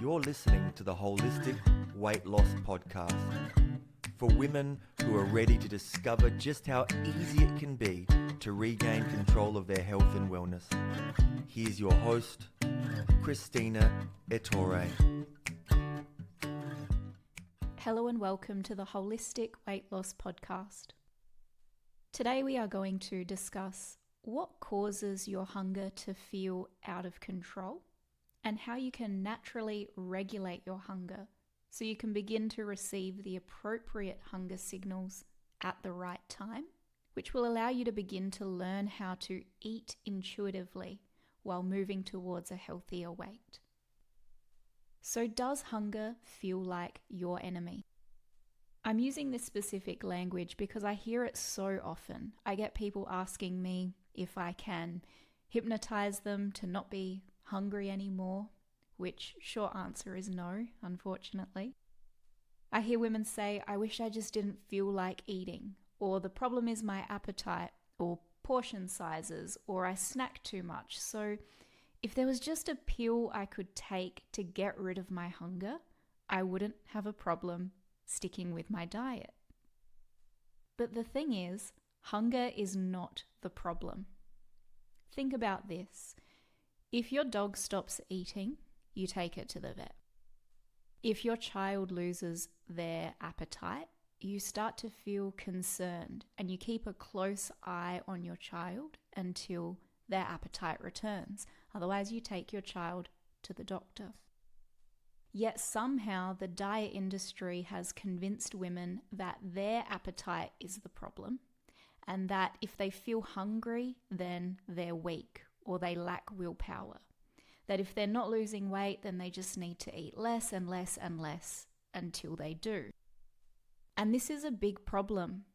You're listening to the Holistic Weight Loss Podcast for women who are ready to discover just how easy it can be to regain control of their health and wellness. Here's your host, Christina Ettore. Hello and welcome to the Holistic Weight Loss Podcast. Today we are going to discuss what causes your hunger to feel out of control and how you can naturally regulate your hunger so you can begin to receive the appropriate hunger signals at the right time, which will allow you to begin to learn how to eat intuitively while moving towards a healthier weight. So does hunger feel like your enemy? I'm using this specific language because I hear it so often. I get people asking me if I can hypnotize them to not be hungry anymore, which short answer is no, unfortunately. I hear women say, I wish I just didn't feel like eating, or the problem is my appetite, or portion sizes, or I snack too much. So if there was just a pill I could take to get rid of my hunger, I wouldn't have a problem sticking with my diet. But the thing is, hunger is not the problem. Think about this. If your dog stops eating, you take it to the vet. If your child loses their appetite, you start to feel concerned and you keep a close eye on your child until their appetite returns. Otherwise, you take your child to the doctor. Yet somehow the diet industry has convinced women that their appetite is the problem and that if they feel hungry, then they're weak or they lack willpower. That if they're not losing weight, then they just need to eat less and less and less until they do. And this is a big problem.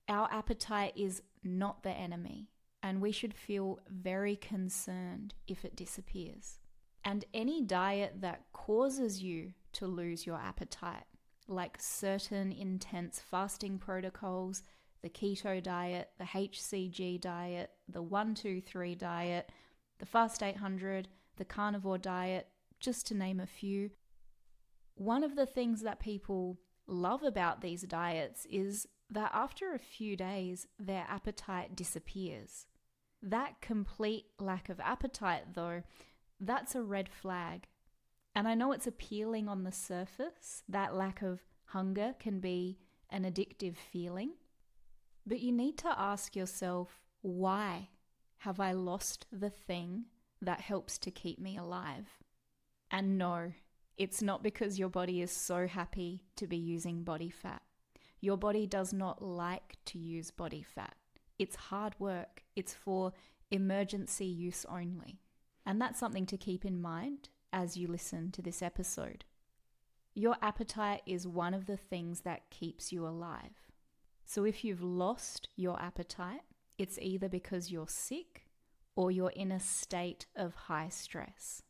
Our appetite is not the enemy, and we should feel very concerned if it disappears. And any diet that causes you to lose your appetite, like certain intense fasting protocols, the keto diet, the HCG diet, the 1-2-3 diet, the Fast 800, the carnivore diet, just to name a few. One of the things that people love about these diets is that after a few days, their appetite disappears. That complete lack of appetite, though, that's a red flag. And I know it's appealing on the surface. That lack of hunger can be an addictive feeling. But you need to ask yourself, why have I lost the thing that helps to keep me alive? And no, it's not because your body is so happy to be using body fat. Your body does not like to use body fat. It's hard work. It's for emergency use only. And that's something to keep in mind as you listen to this episode. Your appetite is one of the things that keeps you alive. So if you've lost your appetite, it's either because you're sick or you're in a state of high stress.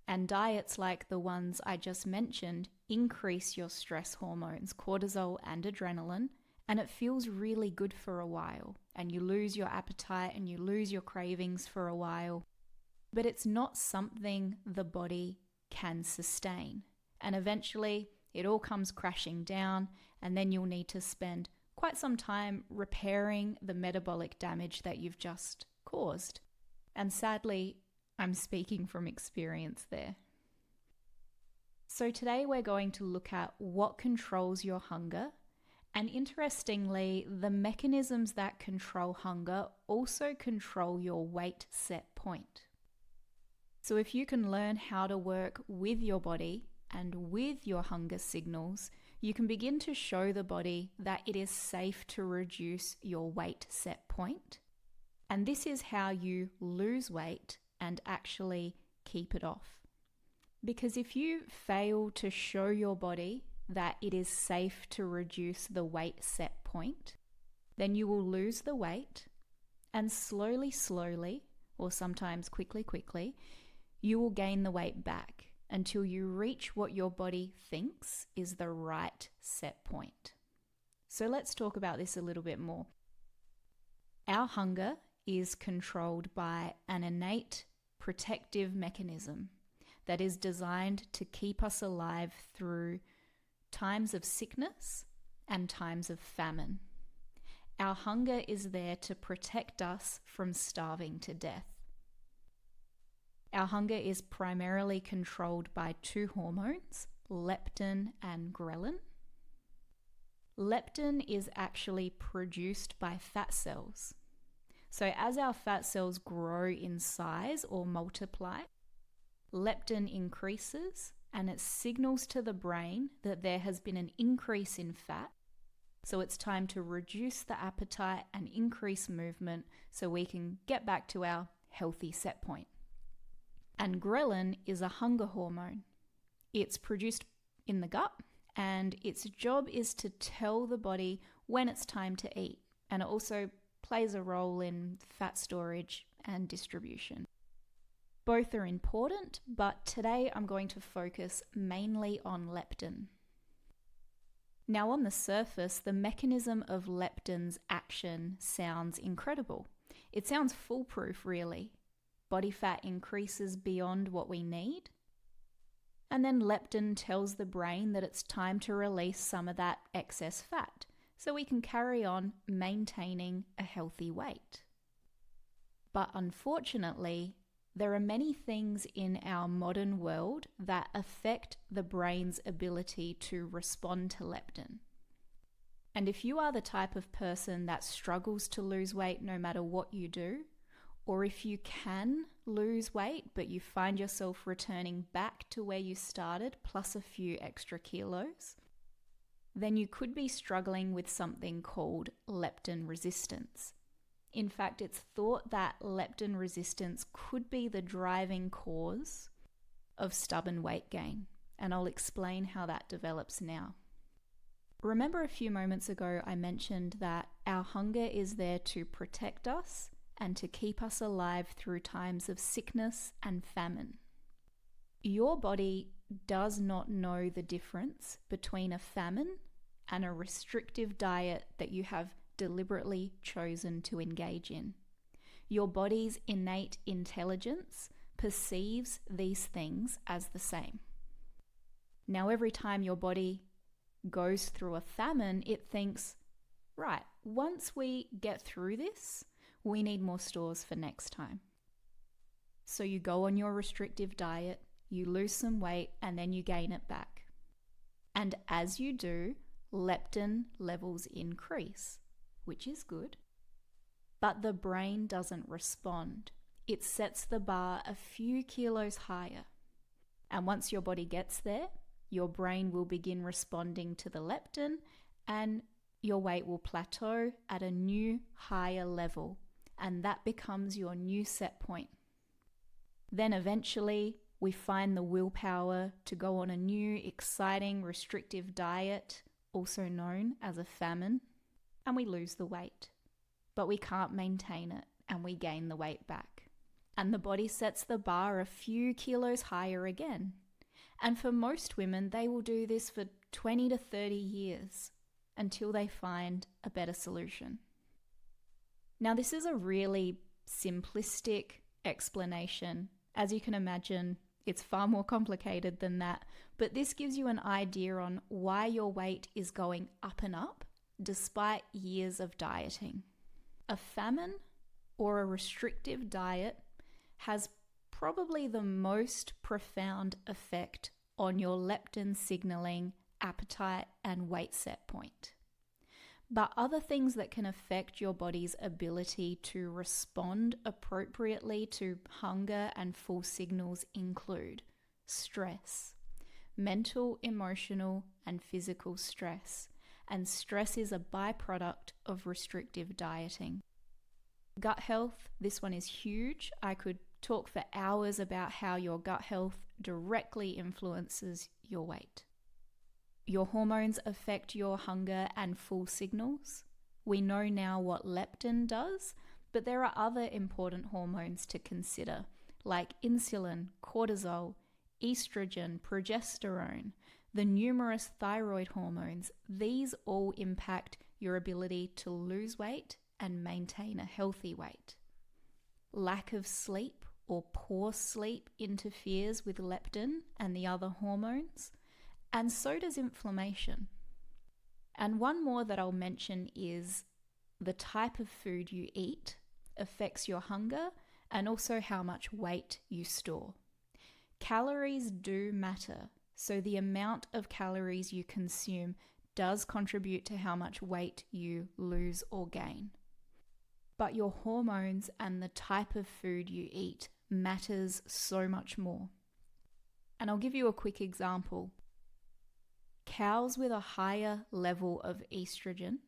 And diets like the ones I just mentioned increase your stress hormones, cortisol and adrenaline, and it feels really good for a while. And you lose your appetite and you lose your cravings for a while. But it's not something the body can sustain. And eventually it all comes crashing down, and then you'll need to spend quite some time repairing the metabolic damage that you've just caused. And sadly, I'm speaking from experience there. So today we're going to look at what controls your hunger. And interestingly, the mechanisms that control hunger also control your weight set point. So if you can learn how to work with your body and with your hunger signals, you can begin to show the body that it is safe to reduce your weight set point. And this is how you lose weight and actually keep it off. Because if you fail to show your body that it is safe to reduce the weight set point, then you will lose the weight, and slowly, or sometimes quickly, you will gain the weight back until you reach what your body thinks is the right set point. So let's talk about this a little bit more. Our hunger is controlled by an innate protective mechanism that is designed to keep us alive through times of sickness and times of famine. Our hunger is there to protect us from starving to death. Our hunger is primarily controlled by two hormones, leptin and ghrelin. Leptin is actually produced by fat cells. So as our fat cells grow in size or multiply, leptin increases and it signals to the brain that there has been an increase in fat. So it's time to reduce the appetite and increase movement so we can get back to our healthy set point. And ghrelin is a hunger hormone. It's produced in the gut, and its job is to tell the body when it's time to eat. And it also plays a role in fat storage and distribution. Both are important, but today I'm going to focus mainly on leptin. Now, on the surface, the mechanism of leptin's action sounds incredible. It sounds foolproof, really. Body fat increases beyond what we need. And then leptin tells the brain that it's time to release some of that excess fat so we can carry on maintaining a healthy weight. But unfortunately, there are many things in our modern world that affect the brain's ability to respond to leptin. And if you are the type of person that struggles to lose weight no matter what you do, or if you can lose weight but you find yourself returning back to where you started plus a few extra kilos, then you could be struggling with something called leptin resistance. In fact, it's thought that leptin resistance could be the driving cause of stubborn weight gain, and I'll explain how that develops now. Remember a few moments ago I mentioned that our hunger is there to protect us and to keep us alive through times of sickness and famine. Your body does not know the difference between a famine and a restrictive diet that you have deliberately chosen to engage in. Your body's innate intelligence perceives these things as the same. Now, every time your body goes through a famine, it thinks, right, once we get through this, we need more stores for next time. So you go on your restrictive diet, you lose some weight, and then you gain it back. And as you do, leptin levels increase, which is good. But the brain doesn't respond. It sets the bar a few kilos higher. And once your body gets there, your brain will begin responding to the leptin and your weight will plateau at a new higher level. And that becomes your new set point. Then eventually we find the willpower to go on a new, exciting, restrictive diet, also known as a famine, and we lose the weight. But we can't maintain it, and we gain the weight back. And the body sets the bar a few kilos higher again. And for most women, they will do this for 20 to 30 years until they find a better solution. Now, this is a really simplistic explanation. As you can imagine, it's far more complicated than that, but this gives you an idea on why your weight is going up and up despite years of dieting. A famine or a restrictive diet has probably the most profound effect on your leptin signaling, appetite, and weight set point. But other things that can affect your body's ability to respond appropriately to hunger and full signals include stress, mental, emotional, and physical stress. And stress is a byproduct of restrictive dieting. Gut health, this one is huge. I could talk for hours about how your gut health directly influences your weight. Your hormones affect your hunger and full signals. We know now what leptin does, but there are other important hormones to consider, like insulin, cortisol, estrogen, progesterone, the numerous thyroid hormones. These all impact your ability to lose weight and maintain a healthy weight. Lack of sleep or poor sleep interferes with leptin and the other hormones, and so does inflammation. And one more that I'll mention is the type of food you eat affects your hunger and also how much weight you store. Calories do matter, so the amount of calories you consume does contribute to how much weight you lose or gain. But your hormones and the type of food you eat matters so much more. And I'll give you a quick example. Cows with a higher level of estrogen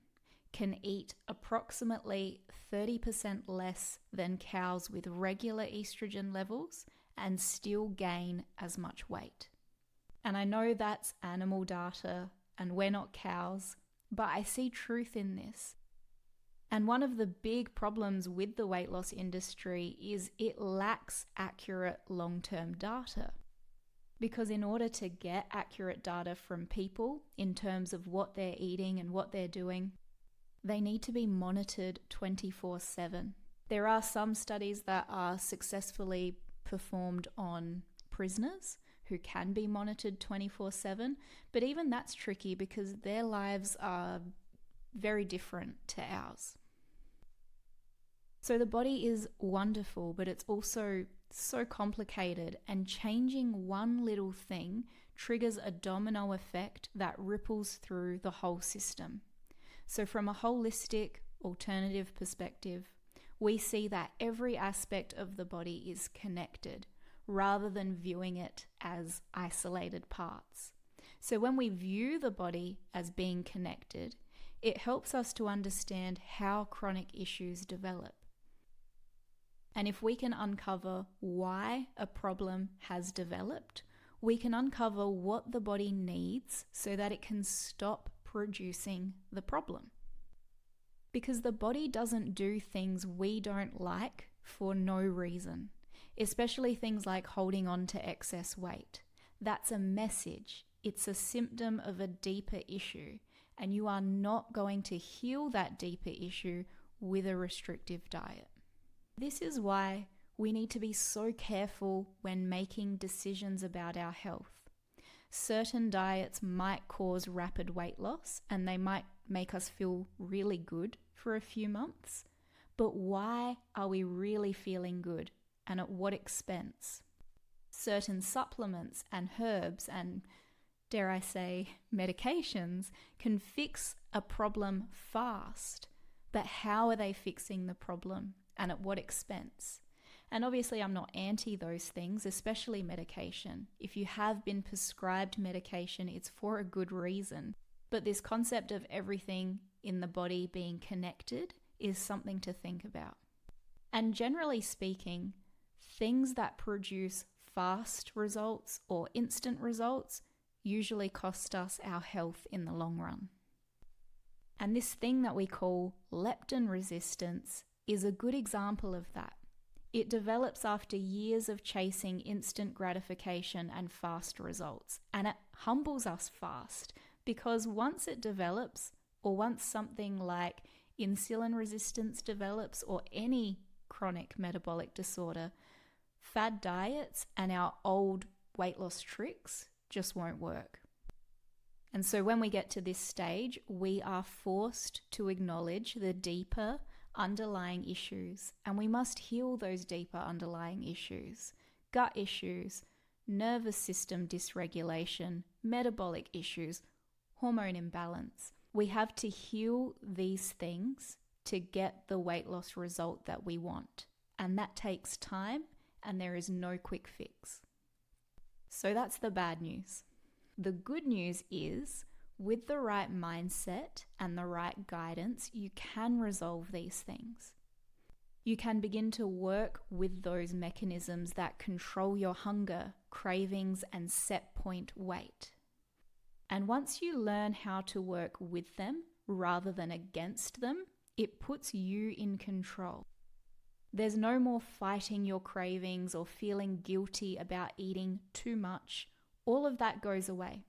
can eat approximately 30% less than cows with regular estrogen levels and still gain as much weight. And I know that's animal data and we're not cows, but I see truth in this. And one of the big problems with the weight loss industry is it lacks accurate long-term data. Because in order to get accurate data from people in terms of what they're eating and what they're doing, they need to be monitored 24/7. There are some studies that are successfully performed on prisoners who can be monitored 24/7, but even that's tricky because their lives are very different to ours. So the body is wonderful, but it's also so complicated, and changing one little thing triggers a domino effect that ripples through the whole system. So from a holistic, alternative perspective, we see that every aspect of the body is connected rather than viewing it as isolated parts. So when we view the body as being connected, it helps us to understand how chronic issues develop. And if we can uncover why a problem has developed, we can uncover what the body needs so that it can stop producing the problem. Because the body doesn't do things we don't like for no reason, especially things like holding on to excess weight. That's a message. It's a symptom of a deeper issue, and you are not going to heal that deeper issue with a restrictive diet. This is why we need to be so careful when making decisions about our health. Certain diets might cause rapid weight loss and they might make us feel really good for a few months. But why are we really feeling good, and at what expense? Certain supplements and herbs and, dare I say, medications can fix a problem fast. But how are they fixing the problem? And at what expense? And obviously I'm not anti those things, especially medication. If you have been prescribed medication, it's for a good reason. But this concept of everything in the body being connected is something to think about. And generally speaking, things that produce fast results or instant results usually cost us our health in the long run. And this thing that we call leptin resistance is a good example of that. It develops after years of chasing instant gratification and fast results, and it humbles us fast because once it develops, or once something like insulin resistance develops or any chronic metabolic disorder, fad diets and our old weight loss tricks just won't work. And so when we get to this stage, we are forced to acknowledge the deeper underlying issues, and we must heal those deeper underlying issues: gut issues, nervous system dysregulation, metabolic issues, hormone imbalance. We have to heal these things to get the weight loss result that we want, and that takes time, and there is no quick fix. So that's the bad news. The good news is, with the right mindset and the right guidance, you can resolve these things. You can begin to work with those mechanisms that control your hunger, cravings, and set point weight. And once you learn how to work with them rather than against them, it puts you in control. There's no more fighting your cravings or feeling guilty about eating too much. All of that goes away.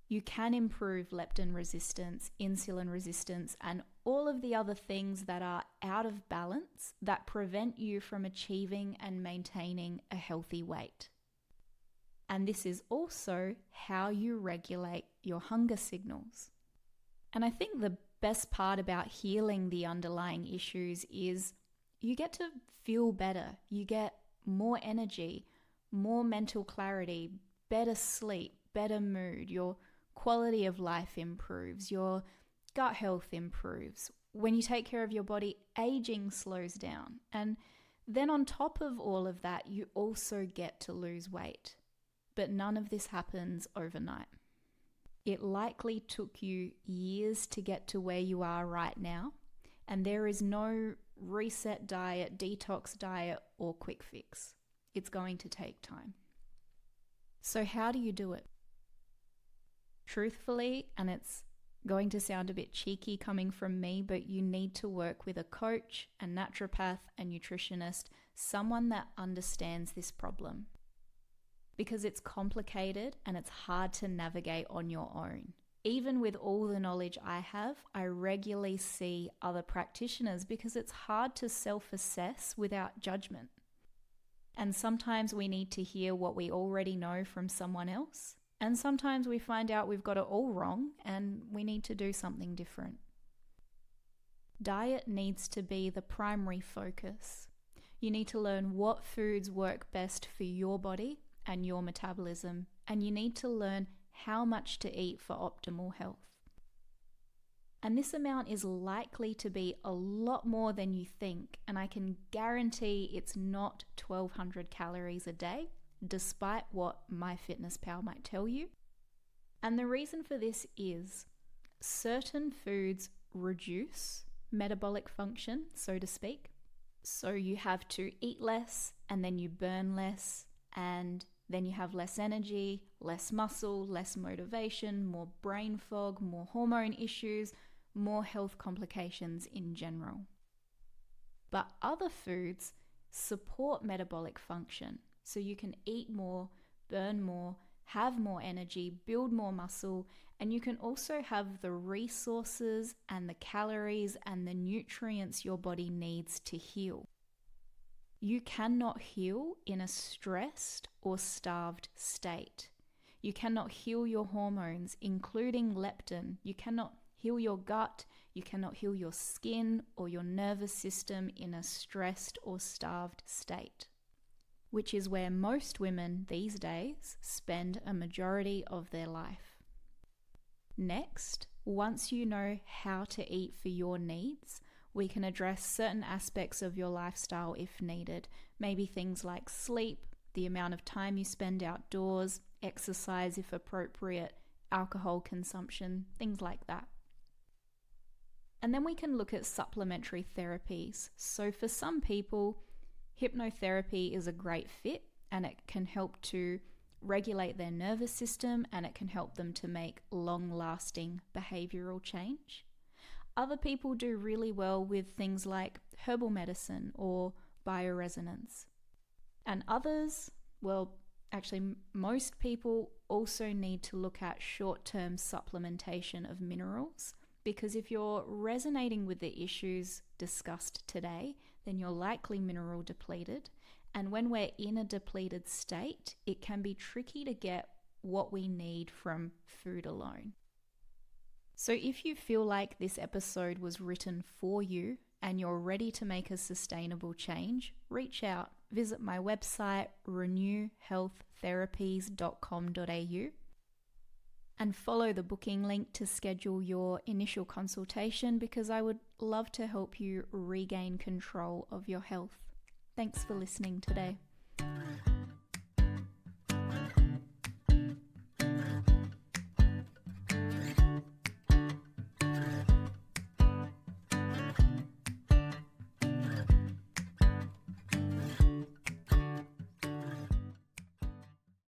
You can improve leptin resistance, insulin resistance, and all of the other things that are out of balance that prevent you from achieving and maintaining a healthy weight. And this is also how you regulate your hunger signals. And I think the best part about healing the underlying issues is you get to feel better. You get more energy, more mental clarity, better sleep, better mood. Your quality of life improves. Your gut health improves. When you take care of your body, aging slows down. And then on top of all of that, you also get to lose weight. But none of this happens overnight. It likely took you years to get to where you are right now, and there is no reset diet, detox diet, or quick fix. It's going to take time. So how do you do it? Truthfully, and it's going to sound a bit cheeky coming from me, but you need to work with a coach, a naturopath, a nutritionist, someone that understands this problem. Because it's complicated and it's hard to navigate on your own. Even with all the knowledge I have, I regularly see other practitioners because it's hard to self-assess without judgment. And sometimes we need to hear what we already know from someone else. And sometimes we find out we've got it all wrong and we need to do something different. Diet needs to be the primary focus. You need to learn what foods work best for your body and your metabolism, and you need to learn how much to eat for optimal health. And this amount is likely to be a lot more than you think, and I can guarantee it's not 1,200 calories a day, despite what MyFitnessPal might tell you. And the reason for this is certain foods reduce metabolic function, so to speak. So you have to eat less, and then you burn less, and then you have less energy, less muscle, less motivation, more brain fog, more hormone issues, more health complications in general. But other foods support metabolic function, so you can eat more, burn more, have more energy, build more muscle, and you can also have the resources and the calories and the nutrients your body needs to heal. You cannot heal in a stressed or starved state. You cannot heal your hormones, including leptin. You cannot heal your gut. You cannot heal your skin or your nervous system in a stressed or starved state, which is where most women these days spend a majority of their life. Next, once you know how to eat for your needs, we can address certain aspects of your lifestyle if needed. Maybe things like sleep, the amount of time you spend outdoors, exercise if appropriate, alcohol consumption, things like that. And then we can look at supplementary therapies. So for some people, hypnotherapy is a great fit and it can help to regulate their nervous system and it can help them to make long-lasting behavioral change. Other people do really well with things like herbal medicine or bioresonance. And others, well, actually most people also need to look at short-term supplementation of minerals, because if you're resonating with the issues discussed today, then you're likely mineral depleted. And when we're in a depleted state, it can be tricky to get what we need from food alone. So if you feel like this episode was written for you and you're ready to make a sustainable change, reach out. Visit my website, renewhealththerapies.com.au, and follow the booking link to schedule your initial consultation, because I would love to help you regain control of your health. Thanks for listening today.